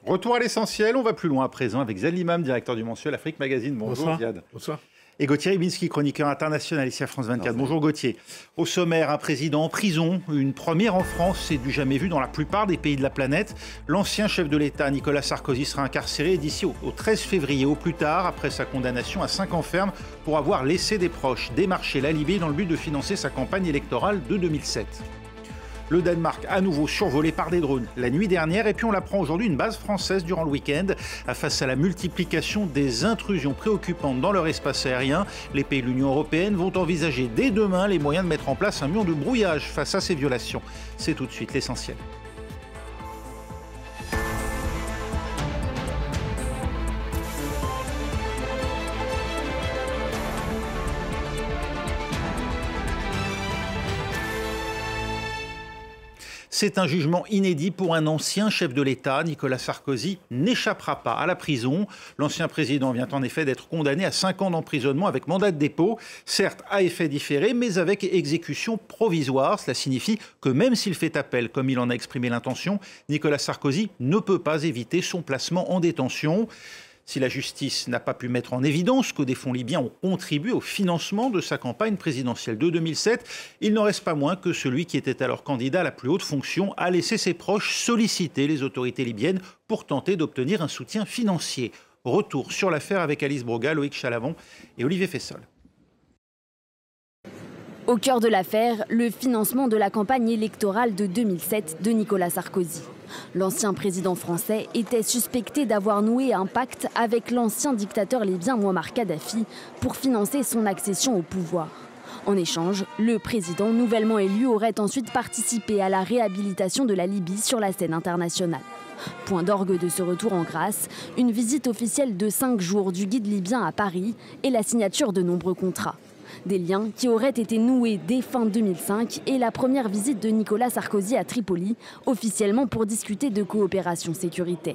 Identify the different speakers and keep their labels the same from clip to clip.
Speaker 1: Retour à l'essentiel, on va plus loin à présent avec Ziad Limam, directeur du mensuel Afrique Magazine. Bonjour Ziad.
Speaker 2: Bonsoir.
Speaker 1: Et Gauthier Ribinski, chroniqueur international ici à France 24. Bonjour Gauthier. Au sommaire, un président en prison, une première en France, c'est du jamais vu dans la plupart des pays de la planète. L'ancien chef de l'État, Nicolas Sarkozy, sera incarcéré d'ici au 13 février, au plus tard, après sa condamnation à 5 ans ferme pour avoir laissé des proches démarcher la Libye dans le but de financer sa campagne électorale de 2007. Le Danemark à nouveau survolé par des drones la nuit dernière et puis on l'apprend aujourd'hui, une base française durant le week-end. Face à la multiplication des intrusions préoccupantes dans leur espace aérien, les pays de l'Union européenne vont envisager dès demain les moyens de mettre en place un mur de brouillage face à ces violations. C'est tout de suite l'essentiel. C'est un jugement inédit pour un ancien chef de l'État. Nicolas Sarkozy n'échappera pas à la prison. L'ancien président vient en effet d'être condamné à 5 ans d'emprisonnement avec mandat de dépôt, certes à effet différé, mais avec exécution provisoire. Cela signifie que même s'il fait appel, comme il en a exprimé l'intention, Nicolas Sarkozy ne peut pas éviter son placement en détention. Si la justice n'a pas pu mettre en évidence que des fonds libyens ont contribué au financement de sa campagne présidentielle de 2007, il n'en reste pas moins que celui qui était alors candidat à la plus haute fonction a laissé ses proches solliciter les autorités libyennes pour tenter d'obtenir un soutien financier. Retour sur l'affaire avec Alice Broga, Loïc Chalavon et Olivier Fessol.
Speaker 3: Au cœur de l'affaire, le financement de la campagne électorale de 2007 de Nicolas Sarkozy. L'ancien président français était suspecté d'avoir noué un pacte avec l'ancien dictateur libyen Mouammar Kadhafi pour financer son accession au pouvoir. En échange, le président nouvellement élu aurait ensuite participé à la réhabilitation de la Libye sur la scène internationale. Point d'orgue de ce retour en grâce, une visite officielle de 5 jours du guide libyen à Paris et la signature de nombreux contrats. Des liens qui auraient été noués dès fin 2005 et la première visite de Nicolas Sarkozy à Tripoli, officiellement pour discuter de coopération sécuritaire.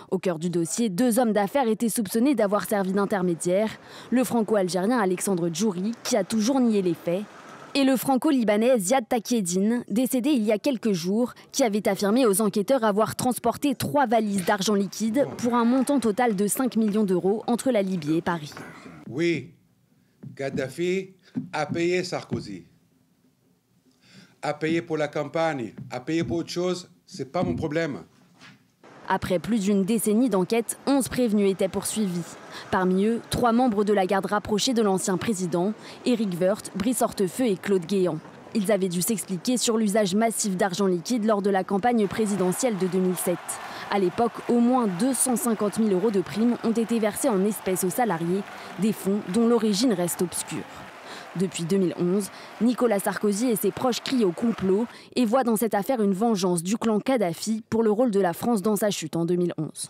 Speaker 3: Au cœur du dossier, 2 hommes d'affaires étaient soupçonnés d'avoir servi d'intermédiaires. Le franco-algérien Alexandre Djouri, qui a toujours nié les faits, et le franco-libanais Ziad Takieddine, décédé il y a quelques jours, qui avait affirmé aux enquêteurs avoir transporté 3 valises d'argent liquide pour un montant total de 5 millions d'euros entre la Libye et Paris.
Speaker 4: Oui. Kadhafi a payé Sarkozy, a payé pour la campagne, a payé pour autre chose, c'est pas mon problème.
Speaker 3: Après plus d'une décennie d'enquête, 11 prévenus étaient poursuivis. Parmi eux, 3 membres de la garde rapprochée de l'ancien président, Éric Woerth, Brice Hortefeux et Claude Guéant. Ils avaient dû s'expliquer sur l'usage massif d'argent liquide lors de la campagne présidentielle de 2007. À l'époque, au moins 250 000 euros de primes ont été versés en espèces aux salariés, des fonds dont l'origine reste obscure. Depuis 2011, Nicolas Sarkozy et ses proches crient au complot et voient dans cette affaire une vengeance du clan Kadhafi pour le rôle de la France dans sa chute en 2011.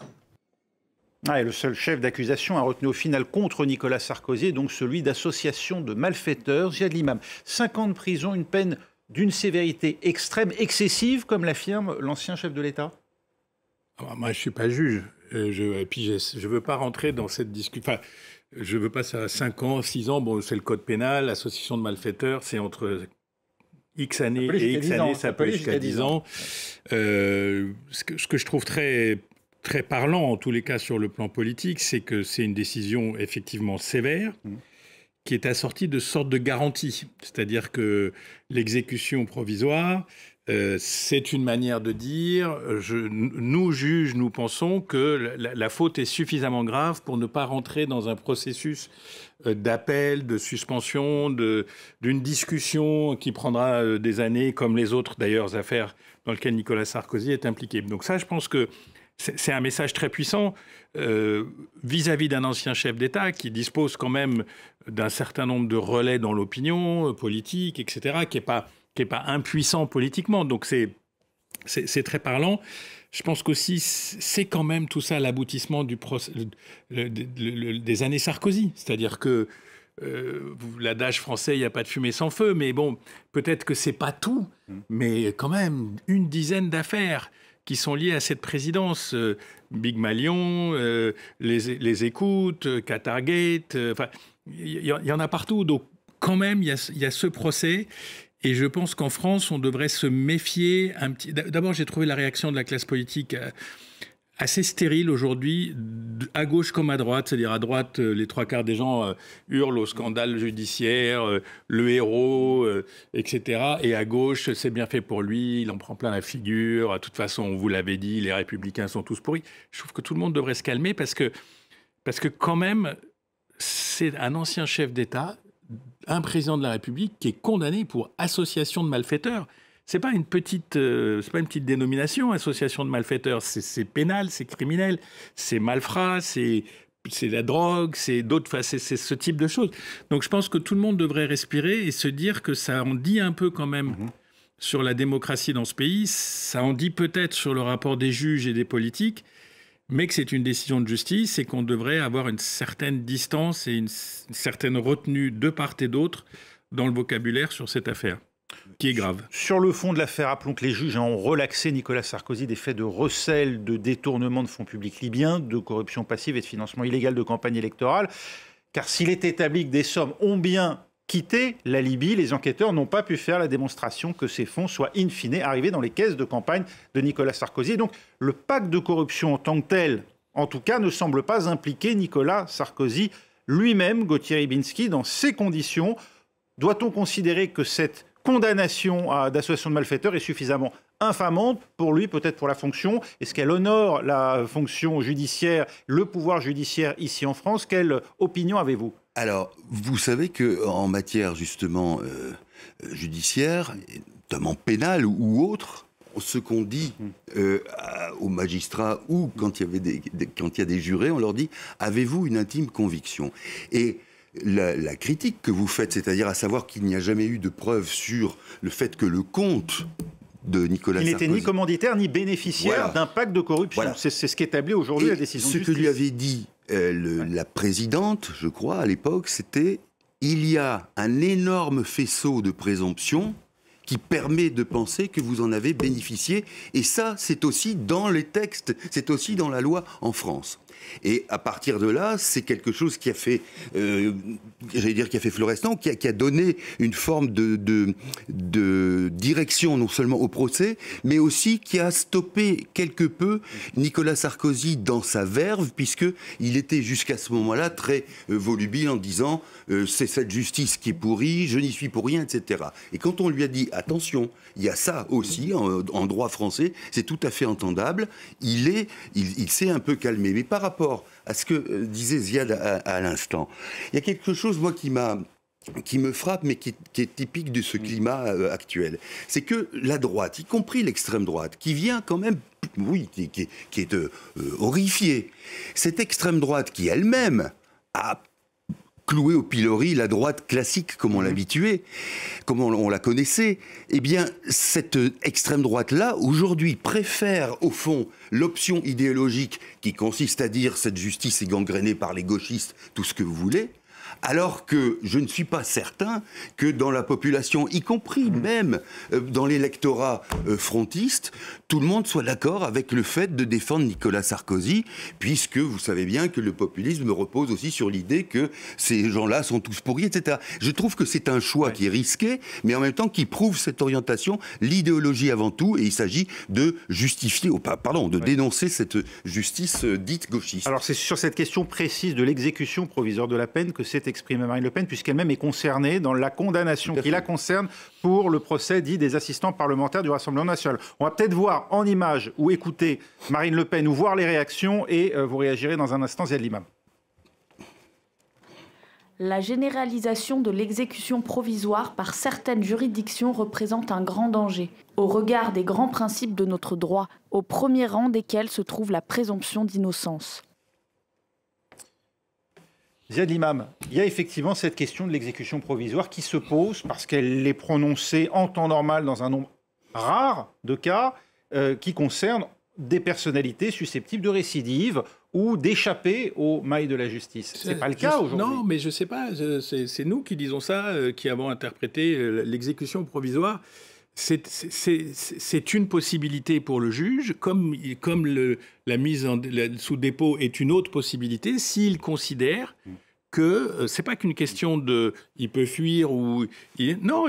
Speaker 1: Et le seul chef d'accusation a retenu au final contre Nicolas Sarkozy est donc celui d'association de malfaiteurs. Ziad Limam, 5 ans de prison, une peine d'une sévérité extrême, excessive, comme l'affirme l'ancien chef de l'État?
Speaker 2: Moi, je ne suis pas juge. Et puis, je ne veux pas rentrer dans cette discussion. Enfin, je ne veux pas ça à 5 ans, 6 ans. Bon, c'est le code pénal. L'association de malfaiteurs, c'est entre X années et X années. Ça peut aller jusqu'à 10 ans. Ce que je trouve très parlant, en tous les cas, sur le plan politique, c'est que c'est une décision effectivement sévère, qui est assortie de sortes de garanties. C'est-à-dire que l'exécution provisoire, c'est une manière de dire, nous juges, nous pensons que la faute est suffisamment grave pour ne pas rentrer dans un processus d'appel, de suspension, d'une discussion qui prendra des années, comme les autres d'ailleurs affaires dans lesquelles Nicolas Sarkozy est impliqué. Donc ça, je pense que c'est un message très puissant vis-à-vis d'un ancien chef d'État qui dispose quand même d'un certain nombre de relais dans l'opinion politique, etc., qui n'est pas impuissant politiquement. Donc c'est très parlant. Je pense qu'aussi, c'est quand même tout ça l'aboutissement des années Sarkozy. C'est-à-dire que l'adage français, il n'y a pas de fumée sans feu, mais bon, peut-être que c'est pas tout, mais quand même une dizaine d'affaires qui sont liées à cette présidence. Big Malion, les écoutes, Qatargate, enfin, il y en a partout. Donc quand même, il y a ce procès. Et je pense qu'en France, on devrait se méfier un petit... D'abord, j'ai trouvé la réaction de la classe politique assez stérile aujourd'hui, à gauche comme à droite. C'est-à-dire à droite, les 3/4 des gens hurlent au scandale judiciaire, le héros, etc. Et à gauche, c'est bien fait pour lui, il en prend plein la figure. De toute façon, on vous l'avait dit, les républicains sont tous pourris. Je trouve que tout le monde devrait se calmer parce que quand même, c'est un ancien chef d'État, un président de la République qui est condamné pour association de malfaiteurs. C'est pas une petite dénomination, association de malfaiteurs. C'est pénal, c'est criminel, c'est malfrat, c'est la drogue, c'est ce type de choses. Donc je pense que tout le monde devrait respirer et se dire que ça en dit un peu quand même sur la démocratie dans ce pays. Ça en dit peut-être sur le rapport des juges et des politiques, mais que c'est une décision de justice et qu'on devrait avoir une certaine distance et une certaine retenue de part et d'autre dans le vocabulaire sur cette affaire, qui est grave.
Speaker 1: Sur le fond de l'affaire, rappelons que les juges ont relaxé Nicolas Sarkozy des faits de recel, de détournement de fonds publics libyens, de corruption passive et de financement illégal de campagne électorale. Car s'il est établi que des sommes ont bien quitté la Libye, les enquêteurs n'ont pas pu faire la démonstration que ces fonds soient in fine arrivés dans les caisses de campagne de Nicolas Sarkozy. Et donc le pacte de corruption en tant que tel, en tout cas, ne semble pas impliquer Nicolas Sarkozy lui-même. Gauthier Rybinski, dans ces conditions, doit-on considérer que cette condamnation d'association de malfaiteurs est suffisamment infamante pour lui, peut-être pour la fonction? Est-ce qu'elle honore la fonction judiciaire, le pouvoir judiciaire ici en France? Quelle opinion avez-vous?
Speaker 5: Alors, vous savez qu'en matière justement judiciaire, notamment pénale ou autre, ce qu'on dit aux magistrats ou quand il y a des jurés, on leur dit « avez-vous une intime conviction ?» Et la critique que vous faites, c'est-à-dire à savoir qu'il n'y a jamais eu de preuve sur le fait que le compte de Nicolas Sarkozy... Il
Speaker 1: n'était ni commanditaire ni bénéficiaire d'un pacte de corruption. Voilà. C'est ce qu'établit aujourd'hui la décision de justice.
Speaker 5: Ce que lui avait dit la présidente, je crois, à l'époque, c'était « il y a un énorme faisceau de présomption qui permet de penser que vous en avez bénéficié. » Et ça, c'est aussi dans les textes, c'est aussi dans la loi en France. Et à partir de là, c'est quelque chose qui a fait, qui a fait florescent, qui a donné une forme de direction non seulement au procès, mais aussi qui a stoppé quelque peu Nicolas Sarkozy dans sa verve, puisqu'il était jusqu'à ce moment-là très volubile en disant c'est cette justice qui est pourrie, je n'y suis pour rien, etc. Et quand on lui a dit attention, il y a ça aussi en droit français, c'est tout à fait entendable, il s'est un peu calmé. Mais par rapport à ce que disait Ziad à l'instant, il y a quelque chose, moi, qui me frappe, mais qui est typique de ce climat actuel. C'est que la droite, y compris l'extrême droite, qui vient quand même, oui, qui est horrifiée, cette extrême droite qui elle-même a cloué au pilori la droite classique comme on l'habituait, comme on la connaissait, eh bien, cette extrême droite-là, aujourd'hui, préfère, au fond, l'option idéologique qui consiste à dire cette justice est gangrénée par les gauchistes, tout ce que vous voulez, alors que je ne suis pas certain que dans la population, y compris même dans l'électorat frontiste, tout le monde soit d'accord avec le fait de défendre Nicolas Sarkozy, puisque vous savez bien que le populisme repose aussi sur l'idée que ces gens-là sont tous pourris, etc. Je trouve que c'est un choix qui est risqué, mais en même temps qui prouve cette orientation, l'idéologie avant tout, et il s'agit de justifier, dénoncer cette justice dite gauchiste.
Speaker 1: Alors c'est sur cette question précise de l'exécution provisoire de la peine que s'est exprimée Marine Le Pen, puisqu'elle-même est concernée dans la condamnation qui la concerne pour le procès dit des assistants parlementaires du Rassemblement national. On va peut-être voir en images ou écouter Marine Le Pen ou voir les réactions et vous réagirez dans un instant, Ziad Limam.
Speaker 6: La généralisation de l'exécution provisoire par certaines juridictions représente un grand danger, au regard des grands principes de notre droit, au premier rang desquels se trouve la présomption d'innocence.
Speaker 1: Ziad Limam, il y a effectivement cette question de l'exécution provisoire qui se pose parce qu'elle est prononcée en temps normal dans un nombre rare de cas qui concernent des personnalités susceptibles de récidive ou d'échapper aux mailles de la justice. Ce n'est pas le cas aujourd'hui.
Speaker 2: Non, mais je ne sais pas. C'est nous qui disons ça, qui avons interprété l'exécution provisoire. C'est une possibilité pour le juge, comme la mise sous dépôt est une autre possibilité, s'il considère que c'est pas qu'une question de il peut fuir ou non,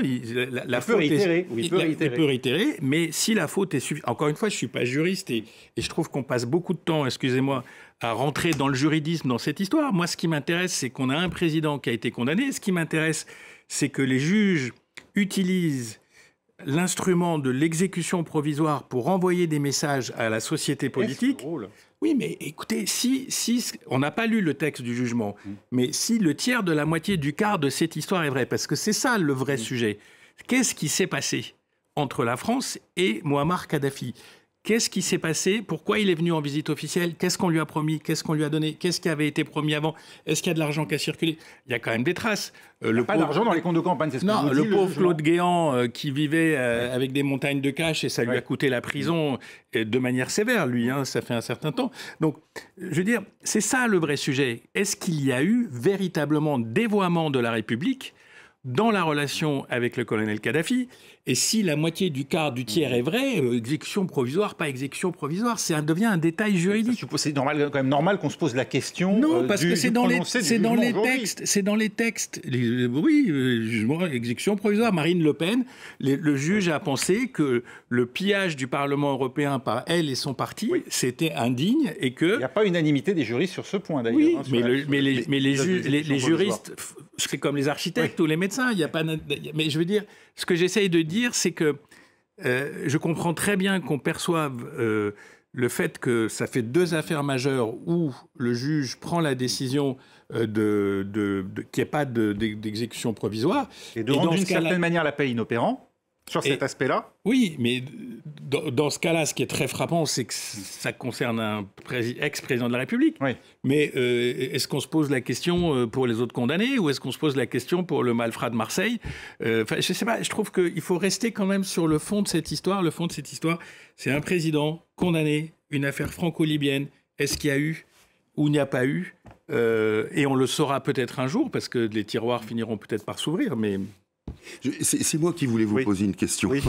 Speaker 2: la faute
Speaker 1: il peut réitérer,
Speaker 2: mais si la faute est suffisante. Encore une fois, je suis pas juriste et je trouve qu'on passe beaucoup de temps, excusez-moi, à rentrer dans le juridisme dans cette histoire. Moi, ce qui m'intéresse, c'est qu'on a un président qui a été condamné. Ce qui m'intéresse, c'est que les juges utilisent l'instrument de l'exécution provisoire pour envoyer des messages à la société politique. Oui, mais écoutez, si on n'a pas lu le texte du jugement, mais si le tiers de la moitié du quart de cette histoire est vrai, parce que c'est ça le vrai sujet, qu'est-ce qui s'est passé entre la France et Mouammar Kadhafi ? Qu'est-ce qui s'est passé ? Pourquoi il est venu en visite officielle ? Qu'est-ce qu'on lui a promis ? Qu'est-ce qu'on lui a donné ? Qu'est-ce qui avait été promis avant ? Est-ce qu'il y a de l'argent qui a circulé ? Il y a quand même des traces.
Speaker 1: Il n'y a pas d'argent dans les comptes de campagne, c'est ce que
Speaker 2: non,
Speaker 1: vous dites,
Speaker 2: le pauvre Claude Guéant qui vivait avec des montagnes de cash et ça lui a coûté la prison de manière sévère, lui, ça fait un certain temps. Donc, je veux dire, c'est ça le vrai sujet. Est-ce qu'il y a eu véritablement dévoiement de la République dans la relation avec le colonel Kadhafi? Et si la moitié du quart du tiers est vrai, exécution provisoire, pas exécution provisoire, ça devient un détail juridique.
Speaker 1: C'est quand même normal qu'on se pose la question.
Speaker 2: Non, parce que c'est dans les textes. C'est dans les textes. Jugement, exécution provisoire. Marine Le Pen, le juge a pensé que le pillage du Parlement européen par elle et son parti, c'était indigne et que...
Speaker 1: Il n'y a pas unanimité des juristes sur ce point, d'ailleurs.
Speaker 2: Oui, mais les juristes, c'est comme les architectes ou les médecins. Il y a pas. Mais je veux dire, ce que j'essaye de dire, c'est que je comprends très bien qu'on perçoive le fait que ça fait 2 affaires majeures où le juge prend la décision qu'il n'y ait pas d'exécution provisoire.
Speaker 1: Et de rendre d'une certaine manière l'appel inopérant. Sur cet aspect-là ?
Speaker 2: Oui, mais dans ce cas-là, ce qui est très frappant, c'est que ça concerne un ex-président de la République.
Speaker 1: Oui.
Speaker 2: Mais est-ce qu'on se pose la question pour les autres condamnés ou est-ce qu'on se pose la question pour le malfrat de Marseille ? Je ne sais pas, je trouve qu'il faut rester quand même sur le fond de cette histoire. Le fond de cette histoire, c'est un président condamné, une affaire franco-libyenne. Est-ce qu'il y a eu ou il n'y a pas eu ? Et on le saura peut-être un jour, parce que les tiroirs finiront peut-être par s'ouvrir, mais...
Speaker 5: C'est moi qui voulais vous poser une question. Oui.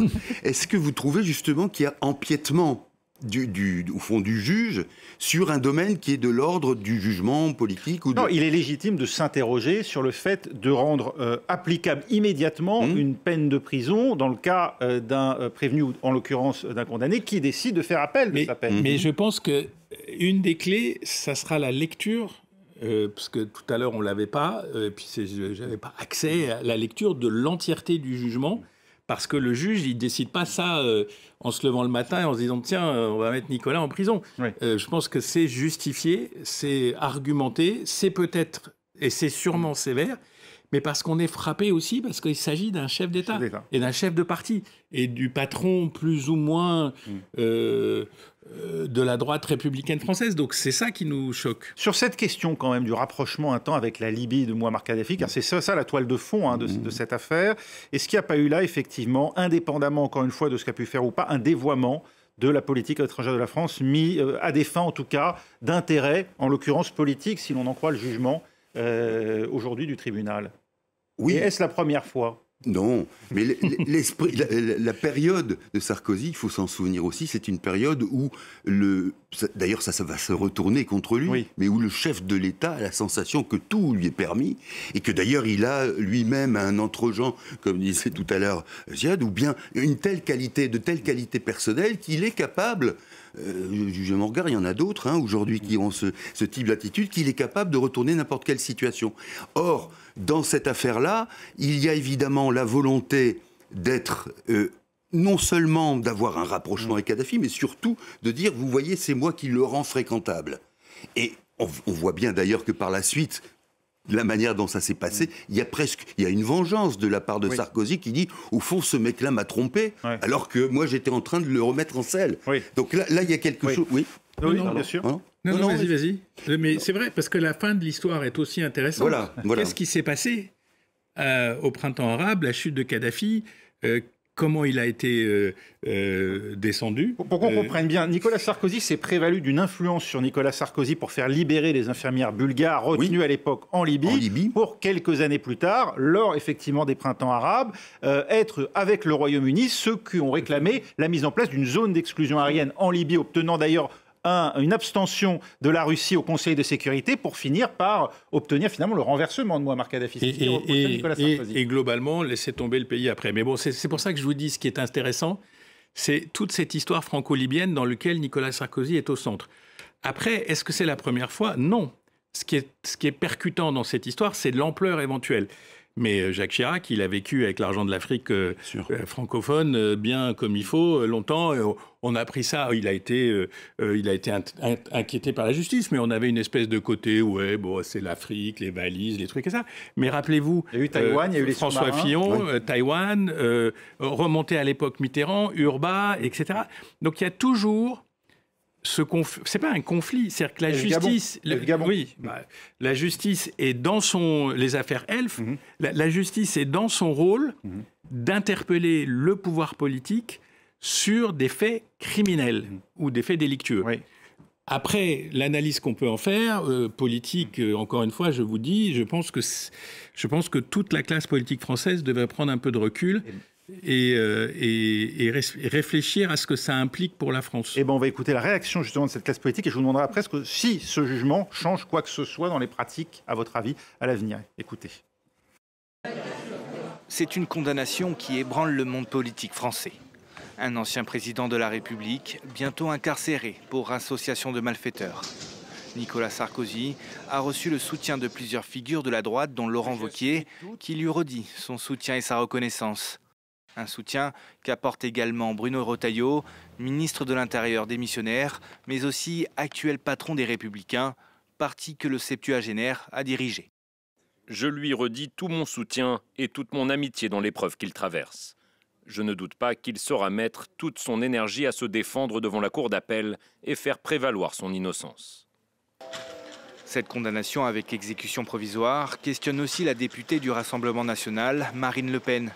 Speaker 5: Est-ce que vous trouvez justement qu'il y a empiètement au fond du juge sur un domaine qui est de l'ordre du jugement politique
Speaker 1: Non, il est légitime de s'interroger sur le fait de rendre applicable immédiatement une peine de prison dans le cas d'un prévenu, ou en l'occurrence d'un condamné, qui décide de faire appel de sa peine.
Speaker 2: Mais je pense qu'une des clés, ça sera la lecture. Parce que tout à l'heure, on ne l'avait pas, puis je n'avais pas accès à la lecture de l'entièreté du jugement, parce que le juge, il ne décide pas ça en se levant le matin et en se disant « Tiens, on va mettre Nicolas en prison ». Je pense que c'est justifié, c'est argumenté, c'est peut-être, et c'est sûrement sévère, mais parce qu'on est frappé aussi, parce qu'il s'agit d'un chef d'État et d'un chef de parti, et du patron plus ou moins... de la droite républicaine française. Donc c'est ça qui nous choque.
Speaker 1: Sur cette question quand même du rapprochement un temps avec la Libye de Mouammar Kadhafi, car c'est ça la toile de fond de cette affaire, est-ce qu'il n'y a pas eu là effectivement, indépendamment encore une fois de ce qu'a pu faire ou pas, un dévoiement de la politique étrangère de la France mis à des fins en tout cas d'intérêt, en l'occurrence politique, si l'on en croit le jugement aujourd'hui du tribunal?
Speaker 5: Oui.
Speaker 1: Et est-ce la première fois?
Speaker 5: Non, mais la période de Sarkozy, il faut s'en souvenir aussi, c'est une période où, d'ailleurs ça va se retourner contre lui, mais où le chef de l'État a la sensation que tout lui est permis, et que d'ailleurs il a lui-même un entre-gens, comme disait tout à l'heure Ziad, ou bien de telle qualité personnelle qu'il est capable... je m'en regarde, il y en a d'autres aujourd'hui qui ont ce type d'attitude, qu'il est capable de retourner n'importe quelle situation. Or, dans cette affaire-là, il y a évidemment la volonté d'être, non seulement d'avoir un rapprochement avec Kadhafi, mais surtout de dire, vous voyez, c'est moi qui le rends fréquentable. Et on voit bien d'ailleurs que par la suite, la manière dont ça s'est passé, il y a une vengeance de la part de Sarkozy qui dit, au fond, ce mec-là m'a trompé, alors que moi, j'étais en train de le remettre en selle. Donc là, il y a quelque chose... Oui,
Speaker 1: bien sûr.
Speaker 2: Non, vas-y. Mais c'est vrai, parce que la fin de l'histoire est aussi intéressante.
Speaker 5: Voilà.
Speaker 2: Qu'est-ce qui s'est passé au printemps arabe, la chute de Kadhafi, comment il a été descendu.
Speaker 1: Pour qu'on comprenne bien, Nicolas Sarkozy s'est prévalu d'une influence sur Nicolas Sarkozy pour faire libérer les infirmières bulgares retenues à l'époque en Libye, pour quelques années plus tard, lors effectivement des printemps arabes, être avec le Royaume-Uni ceux qui ont réclamé la mise en place d'une zone d'exclusion aérienne en Libye, obtenant d'ailleurs une abstention de la Russie au Conseil de sécurité pour finir par obtenir finalement le renversement de Mouammar Kadhafi.
Speaker 2: Et globalement, laisser tomber le pays après. Mais bon, c'est pour ça que je vous dis, ce qui est intéressant, c'est toute cette histoire franco-libyenne dans laquelle Nicolas Sarkozy est au centre. Après, est-ce que c'est la première fois? Non. Ce qui est percutant dans cette histoire, c'est l'ampleur éventuelle. Mais Jacques Chirac, il a vécu avec l'argent de l'Afrique francophone bien comme il faut longtemps. On a appris ça. Il a été inquiété par la justice, mais on avait une espèce de côté c'est l'Afrique, les valises, les trucs et ça. Mais rappelez-vous,
Speaker 1: il y a eu Taïwan, il y a eu les
Speaker 2: François Fillon, Taïwan, remonté à l'époque Mitterrand, Urba, etc. Donc il y a toujours c'est pas un conflit, c'est-à-dire que la justice, la justice est dans les affaires Elf, la justice est dans son rôle d'interpeller le pouvoir politique sur des faits criminels ou des faits délictueux. Oui. Après, l'analyse qu'on peut en faire, politique, encore une fois, je vous dis, je pense que toute la classe politique française devrait prendre un peu de recul. Et réfléchir à ce que ça implique pour la France.
Speaker 1: On va écouter la réaction justement de cette classe politique et je vous demanderai après si ce jugement change quoi que ce soit dans les pratiques, à votre avis, à l'avenir. Écoutez.
Speaker 7: C'est une condamnation qui ébranle le monde politique français. Un ancien président de la République, bientôt incarcéré pour association de malfaiteurs. Nicolas Sarkozy a reçu le soutien de plusieurs figures de la droite, dont Laurent Wauquiez, qui lui redit son soutien et sa reconnaissance. Un soutien qu'apporte également Bruno Retailleau, ministre de l'Intérieur démissionnaire, mais aussi actuel patron des Républicains, parti que le septuagénaire a dirigé.
Speaker 8: Je lui redis tout mon soutien et toute mon amitié dans l'épreuve qu'il traverse. Je ne doute pas qu'il saura mettre toute son énergie à se défendre devant la cour d'appel et faire prévaloir son innocence.
Speaker 7: Cette condamnation avec exécution provisoire questionne aussi la députée du Rassemblement national, Marine Le Pen.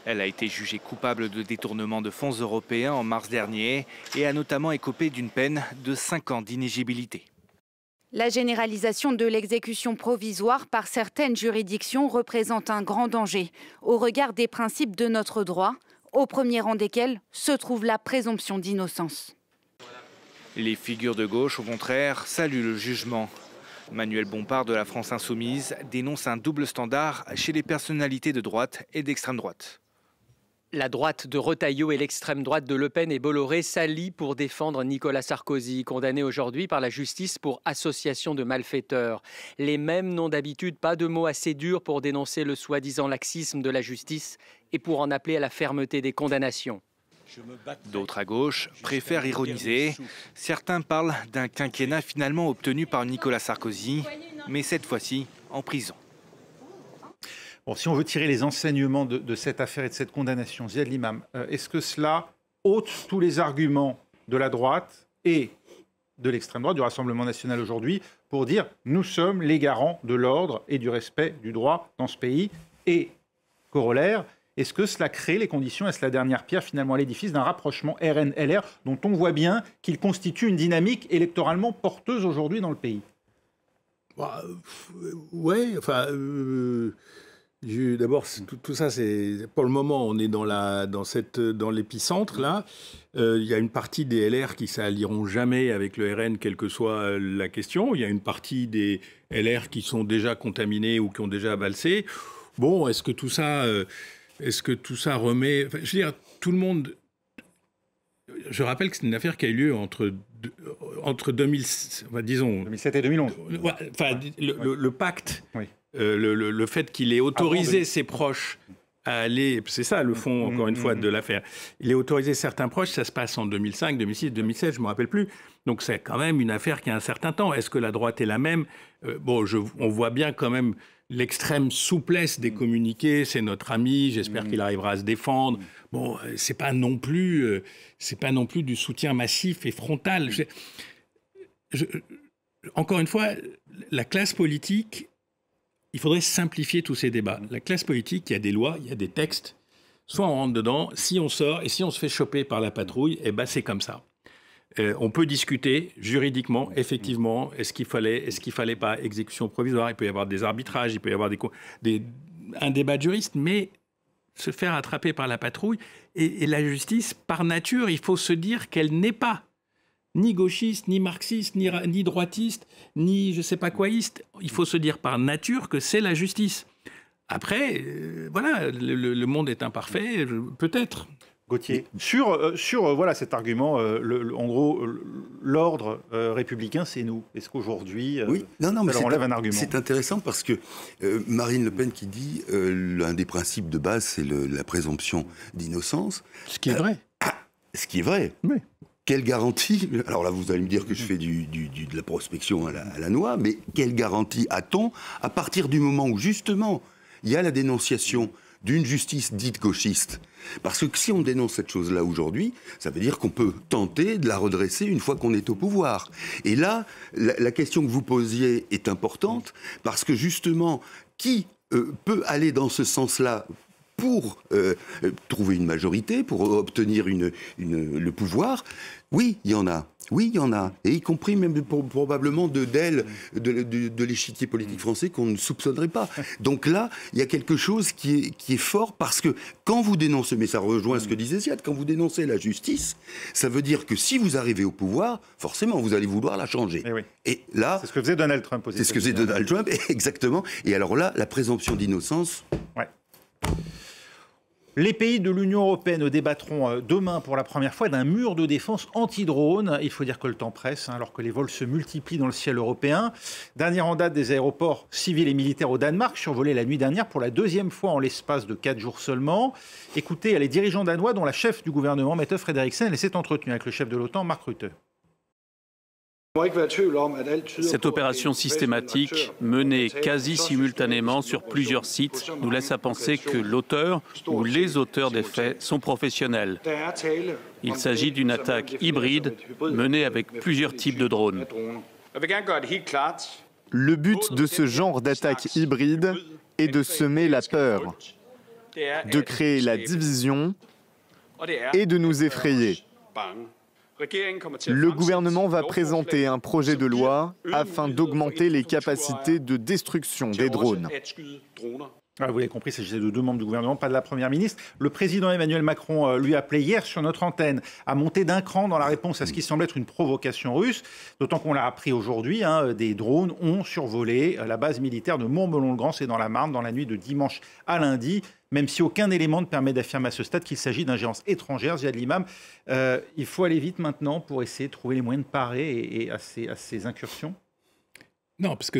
Speaker 7: Elle a été jugée coupable de détournement de fonds européens en mars dernier et a notamment écopé d'une peine de 5 ans d'inéligibilité.
Speaker 9: La généralisation de l'exécution provisoire par certaines juridictions représente un grand danger au regard des principes de notre droit, au premier rang desquels se trouve la présomption d'innocence.
Speaker 7: Les figures de gauche, au contraire, saluent le jugement. Manuel Bompard de la France Insoumise dénonce un double standard chez les personnalités de droite et d'extrême droite.
Speaker 10: La droite de Retailleau et l'extrême droite de Le Pen et Bolloré s'allient pour défendre Nicolas Sarkozy, condamné aujourd'hui par la justice pour association de malfaiteurs. Les mêmes n'ont d'habitude pas de mots assez durs pour dénoncer le soi-disant laxisme de la justice et pour en appeler à la fermeté des condamnations.
Speaker 7: D'autres à gauche préfèrent ironiser. Certains parlent d'un quinquennat finalement obtenu par Nicolas Sarkozy, mais cette fois-ci en prison.
Speaker 1: Bon, si on veut tirer les enseignements de cette affaire et de cette condamnation, Ziad Limam, est-ce que cela ôte tous les arguments de la droite et de l'extrême droite, du Rassemblement national aujourd'hui, pour dire nous sommes les garants de l'ordre et du respect du droit dans ce pays? Et corollaire, est-ce que cela crée les conditions, est-ce la dernière pierre finalement à l'édifice d'un rapprochement RN-LR dont on voit bien qu'il constitue une dynamique électoralement porteuse aujourd'hui dans le pays?
Speaker 2: D'abord, tout ça, c'est pour le moment, on est dans l'épicentre là. Il y a une partie des LR qui s'allieront jamais avec le RN, quelle que soit la question. Il y a une partie des LR qui sont déjà contaminés ou qui ont déjà valsé. Bon, est-ce que tout ça remet... Enfin, je veux dire, tout le monde... Je rappelle que c'est une affaire qui a eu lieu entre 2007
Speaker 1: et 2011.
Speaker 2: Le pacte...
Speaker 1: Oui.
Speaker 2: Le fait qu'il ait autorisé ses proches à aller... C'est ça, le fond, encore une fois, de l'affaire. Il ait autorisé certains proches, ça se passe en 2005, 2006, 2007, je ne me rappelle plus. Donc c'est quand même une affaire qui a un certain temps. Est-ce que la droite est la même? On voit bien quand même l'extrême souplesse des communiqués. C'est notre ami, j'espère qu'il arrivera à se défendre. Bon, c'est pas non plus du soutien massif et frontal. Encore une fois, la classe politique... Il faudrait simplifier tous ces débats. La classe politique, il y a des lois, il y a des textes. Soit on rentre dedans, si on sort, et si on se fait choper par la patrouille, c'est comme ça. On peut discuter juridiquement, effectivement, est-ce qu'il fallait pas exécution provisoire, il peut y avoir des arbitrages, il peut y avoir un débat de juristes, mais se faire attraper par la patrouille, et la justice, par nature, il faut se dire qu'elle n'est pas ni gauchiste, ni marxiste, ni droitiste, ni je ne sais pas quoiste. Il faut se dire par nature que c'est la justice. Après, voilà, le monde est imparfait, peut-être.
Speaker 1: Gauthier, sur voilà, cet argument, en gros, l'ordre républicain, c'est nous. Est-ce qu'aujourd'hui,
Speaker 5: oui, non, mais
Speaker 1: ça leur enlève un argument?
Speaker 5: C'est intéressant parce que Marine Le Pen qui dit l'un des principes de base, c'est la présomption d'innocence.
Speaker 2: Ce qui est vrai.
Speaker 5: Ce qui est vrai.
Speaker 2: Oui.
Speaker 5: Quelle garantie? Alors là, vous allez me dire que je fais de la prospection à la noix, mais quelle garantie a-t-on à partir du moment où, justement, il y a la dénonciation d'une justice dite gauchiste? Parce que si on dénonce cette chose-là aujourd'hui, ça veut dire qu'on peut tenter de la redresser une fois qu'on est au pouvoir. Et là, la question que vous posiez est importante, parce que justement, qui peut aller dans ce sens-là pour trouver une majorité, pour obtenir le pouvoir? Oui, il y en a. Oui, il y en a. Et y compris même probablement d'ailes de l'échiquier politique français qu'on ne soupçonnerait pas. Donc là, il y a quelque chose qui est fort parce que quand vous dénoncez, mais ça rejoint ce que disait Ziad, quand vous dénoncez la justice, ça veut dire que si vous arrivez au pouvoir, forcément, vous allez vouloir la changer.
Speaker 1: Et, oui.
Speaker 5: Et là...
Speaker 1: C'est ce que faisait Donald Trump aux États-Unis.
Speaker 5: C'est ce que faisait Donald Trump, exactement. Et alors là, la présomption d'innocence...
Speaker 1: Ouais. Les pays de l'Union européenne débattront demain pour la première fois d'un mur de défense anti-drone. Il faut dire que le temps presse, alors que les vols se multiplient dans le ciel européen. Dernière en date des aéroports civils et militaires au Danemark, survolés la nuit dernière pour la deuxième fois en l'espace de 4 jours seulement. Écoutez les dirigeants danois, dont la chef du gouvernement, Mette Frederiksen, s'est entretenue avec le chef de l'OTAN, Mark Rutte.
Speaker 11: Cette opération systématique, menée quasi simultanément sur plusieurs sites, nous laisse à penser que l'auteur ou les auteurs des faits sont professionnels. Il s'agit d'une attaque hybride menée avec plusieurs types de drones.
Speaker 12: Le but de ce genre d'attaque hybride est de semer la peur, de créer la division et de nous effrayer. Le gouvernement va présenter un projet de loi afin d'augmenter les capacités de destruction des drones.
Speaker 1: Ah, vous l'avez compris, il s'agissait de 2 membres du gouvernement, pas de la Première ministre. Le président Emmanuel Macron lui a appelé hier sur notre antenne à monter d'un cran dans la réponse à ce qui semble être une provocation russe, d'autant qu'on l'a appris aujourd'hui, des drones ont survolé la base militaire de Montmelon-le-Grand, c'est dans la Marne, dans la nuit de dimanche à lundi, même si aucun élément ne permet d'affirmer à ce stade qu'il s'agit d'ingérence étrangère. Ziad Limam, il faut aller vite maintenant pour essayer de trouver les moyens de parer à ces incursions.
Speaker 2: Non, parce que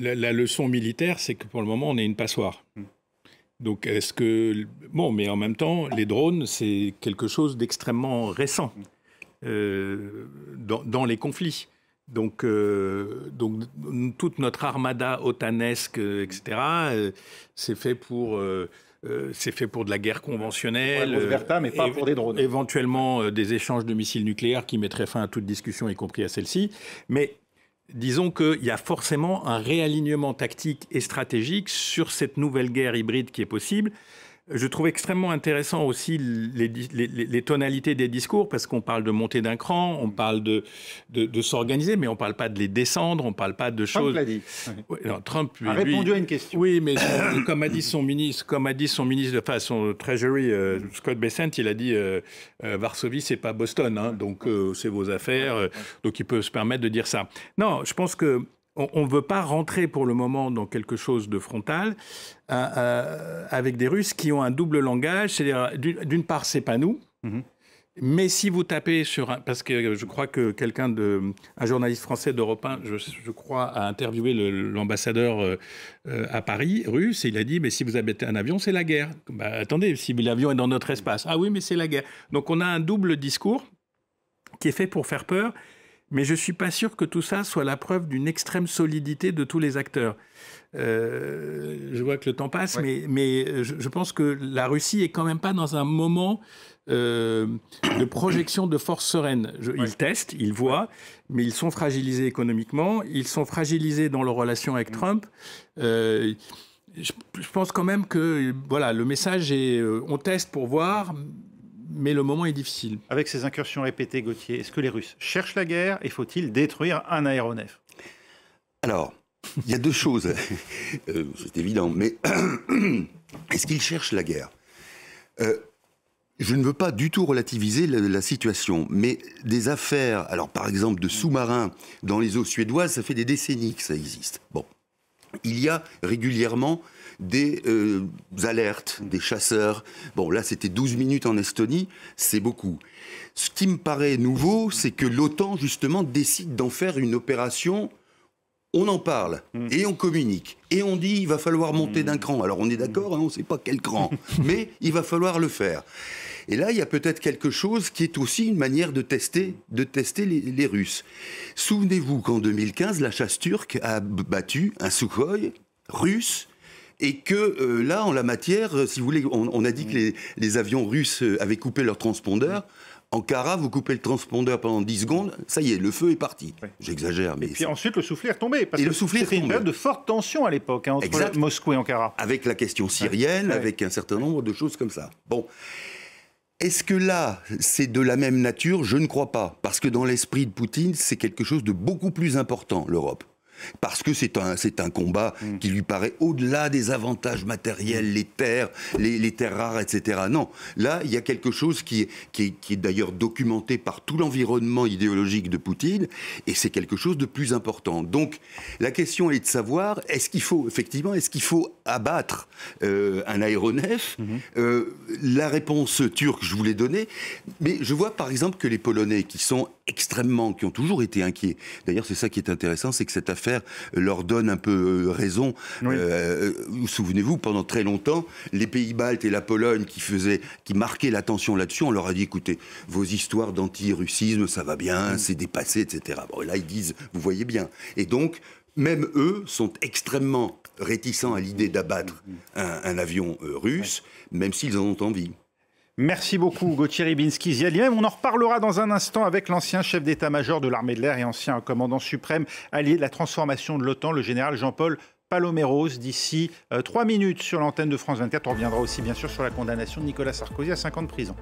Speaker 2: la leçon militaire, c'est que pour le moment, on est une passoire. Donc, est-ce que... Bon, mais en même temps, les drones, c'est quelque chose d'extrêmement récent dans les conflits. Donc, toute notre armada otanesque, etc., c'est fait pour de la guerre conventionnelle,
Speaker 1: mais pas pour des drones.
Speaker 2: Éventuellement des échanges de missiles nucléaires qui mettraient fin à toute discussion, y compris à celle-ci. Mais disons qu'il y a forcément un réalignement tactique et stratégique sur cette nouvelle guerre hybride qui est possible. Je trouve extrêmement intéressant aussi les tonalités des discours, parce qu'on parle de monter d'un cran, on parle de s'organiser, mais on ne parle pas de les descendre, on ne parle pas de choses...
Speaker 1: Trump l'a dit.
Speaker 2: Ouais, non, Trump
Speaker 1: a répondu à une question.
Speaker 2: Oui, mais comme a dit son ministre, son Treasury, Scott Bessent, il a dit Varsovie, c'est pas Boston, donc c'est vos affaires, donc il peut se permettre de dire ça. Non, je pense que on ne veut pas rentrer pour le moment dans quelque chose de frontal avec des Russes qui ont un double langage. C'est-à-dire, d'une part, c'est pas nous. Mais si vous tapez sur parce que je crois que un journaliste français d'Europe 1, je crois, a interviewé l'ambassadeur à Paris, russe, et il a dit, mais si vous avez un avion, c'est la guerre. Bah, attendez, si l'avion est dans notre espace, ah oui, mais c'est la guerre. Donc on a un double discours qui est fait pour faire peur. Mais je ne suis pas sûr que tout ça soit la preuve d'une extrême solidité de tous les acteurs. Je vois que le temps passe, mais je pense que la Russie est quand même pas dans un moment de projection de force sereine. Ils testent, ils voient, mais ils sont fragilisés économiquement, ils sont fragilisés dans leurs relations avec Trump. Je pense quand même que voilà, le message est on teste pour voir. Mais le moment est difficile.
Speaker 1: Avec ces incursions répétées, Gauthier, est-ce que les Russes cherchent la guerre et faut-il détruire un aéronef?
Speaker 5: Alors, il y a 2 choses. C'est évident. Mais est-ce qu'ils cherchent la guerre? je ne veux pas du tout relativiser la situation, mais des affaires, alors par exemple de sous-marins dans les eaux suédoises, ça fait des décennies que ça existe. Bon, il y a régulièrement des alertes, des chasseurs. Bon, là, c'était 12 minutes en Estonie, c'est beaucoup. Ce qui me paraît nouveau, c'est que l'OTAN, justement, décide d'en faire une opération. On en parle, et on communique, et on dit il va falloir monter d'un cran. Alors on est d'accord, hein, on ne sait pas quel cran, mais il va falloir le faire. Et là, il y a peut-être quelque chose qui est aussi une manière de tester les Russes. Souvenez-vous qu'en 2015, la chasse turque a battu un Sukhoi russe, et que là, en la matière, si vous voulez, on a dit que les avions russes avaient coupé leur transpondeur. Ankara, vous coupez le transpondeur pendant 10 secondes, ça y est, le feu est parti. Oui. J'exagère, mais...
Speaker 1: Et puis ensuite, le soufflet est retombé. Parce que
Speaker 5: c'était
Speaker 1: une période de forte tension à l'époque, hein, entre Moscou et Ankara.
Speaker 5: Avec la question syrienne, avec un certain nombre de choses comme ça. Bon. Est-ce que là, c'est de la même nature? Je ne crois pas. Parce que dans l'esprit de Poutine, c'est quelque chose de beaucoup plus important, l'Europe. Parce que c'est un combat qui lui paraît au-delà des avantages matériels, les terres rares, etc. Non, là, il y a quelque chose qui est d'ailleurs documenté par tout l'environnement idéologique de Poutine, et c'est quelque chose de plus important. Donc, la question est de savoir, est-ce qu'il faut abattre un aéronef? La réponse turque, je vous l'ai donnée, mais je vois par exemple que les Polonais, qui ont toujours été inquiets, d'ailleurs c'est ça qui est intéressant, c'est que cette affaire leur donne un peu raison. Oui. Souvenez-vous, pendant très longtemps, les pays baltes et la Pologne qui marquaient l'attention là-dessus, on leur a dit, écoutez, vos histoires d'anti-russisme, ça va bien, c'est dépassé, etc. Bon, là, ils disent, vous voyez bien. Et donc, même eux sont extrêmement réticents à l'idée d'abattre un avion russe, même s'ils en ont envie.
Speaker 1: Merci beaucoup Gauthier Rybinski-Ziali. On en reparlera dans un instant avec l'ancien chef d'état-major de l'armée de l'air et ancien commandant suprême allié de la transformation de l'OTAN, le général Jean-Paul Paloméros. D'ici 3 minutes sur l'antenne de France 24, on reviendra aussi bien sûr sur la condamnation de Nicolas Sarkozy à 5 ans de prison.